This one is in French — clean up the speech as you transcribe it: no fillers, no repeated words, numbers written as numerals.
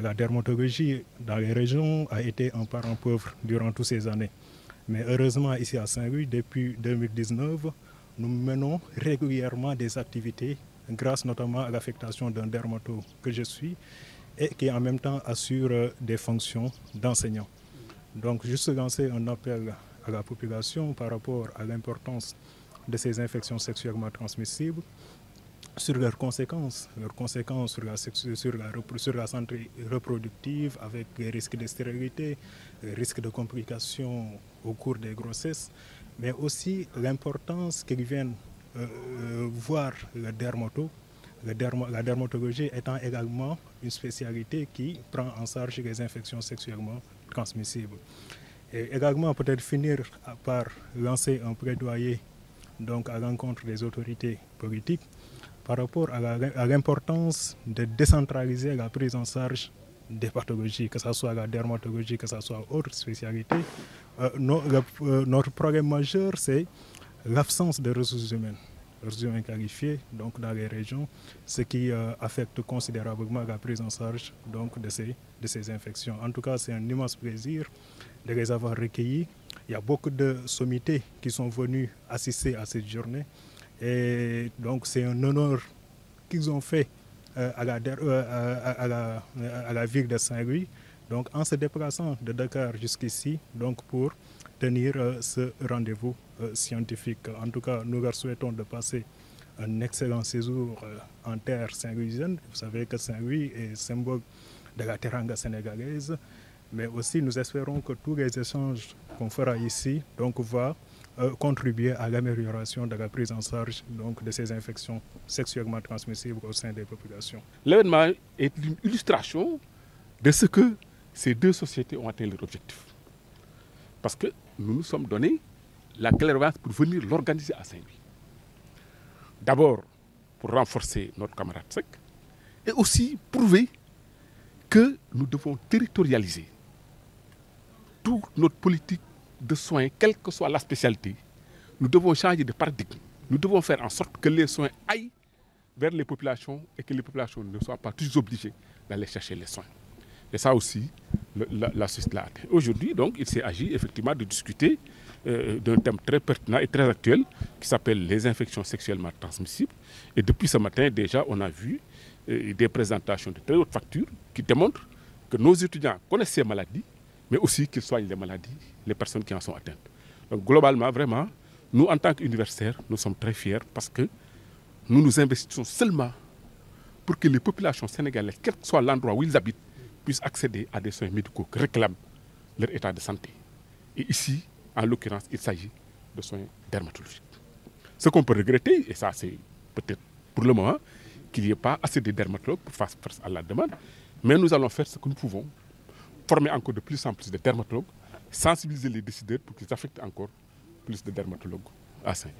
la dermatologie dans les régions a été un parent pauvre durant toutes ces années. Mais heureusement, ici à Saint-Louis, depuis 2019, nous menons régulièrement des activités grâce notamment à l'affectation d'un dermatologue que je suis et qui en même temps assure des fonctions d'enseignant. Donc juste lancer un appel à la population par rapport à l'importance de ces infections sexuellement transmissibles, sur leurs conséquences sur la santé reproductive avec les risques de stérilité, les risques de complications au cours des grossesses, mais aussi l'importance qu'ils viennent voir le dermatologue. La dermatologie étant également une spécialité qui prend en charge les infections sexuellement transmissibles. Et également peut-être finir par lancer un plaidoyer donc à l'encontre des autorités politiques par rapport à l'importance de décentraliser la prise en charge des pathologies, que ce soit la dermatologie, que ce soit autre spécialité. Notre problème majeur, c'est l'absence de ressources humaines qualifiées donc dans les régions, ce qui affecte considérablement la prise en charge donc, de ces infections. En tout cas, c'est un immense plaisir de les avoir recueillis. Il y a beaucoup de sommités qui sont venus assister à cette journée. Et donc c'est un honneur qu'ils ont fait à la ville de Saint-Louis, donc en se déplaçant de Dakar jusqu'ici donc pour tenir ce rendez-vous scientifique. En tout cas, nous leur souhaitons de passer un excellent séjour en terre saint-louisienne. Vous savez que Saint-Louis est symbole de la teranga sénégalaise, mais aussi nous espérons que tous les échanges qu'on fera ici donc vont contribuer à l'amélioration de la prise en charge donc, de ces infections sexuellement transmissibles au sein des populations. L'événement est une illustration de ce que ces deux sociétés ont atteint leur objectif. Parce que nous nous sommes donné la clairvoyance pour venir l'organiser à Saint-Louis. D'abord pour renforcer notre camarade SEC et aussi prouver que nous devons territorialiser toute notre politique de soins, quelle que soit la spécialité. Nous devons changer de paradigme. Nous devons faire en sorte que les soins aillent vers les populations et que les populations ne soient pas toujours obligées d'aller chercher les soins. Et ça aussi, la société l'a atteint. Aujourd'hui, donc, il s'est agi effectivement de discuter d'un thème très pertinent et très actuel qui s'appelle les infections sexuellement transmissibles. Et depuis ce matin, déjà, on a vu des présentations de très haute facture qui démontrent que nos étudiants connaissent ces maladies, mais aussi qu'ils soignent les maladies, les personnes qui en sont atteintes. Donc globalement, vraiment, nous en tant qu'universitaires, nous sommes très fiers parce que nous nous investissons seulement pour que les populations sénégalaises, quel que soit l'endroit où ils habitent, puissent accéder à des soins médicaux que réclament leur état de santé. Et ici, en l'occurrence, il s'agit de soins dermatologiques. Ce qu'on peut regretter, et ça c'est peut-être pour le moment, qu'il n'y ait pas assez de dermatologues pour faire face à la demande, mais nous allons faire ce que nous pouvons, former encore de plus en plus de dermatologues, sensibiliser les décideurs pour qu'ils affectent encore plus de dermatologues à Saint-Louis.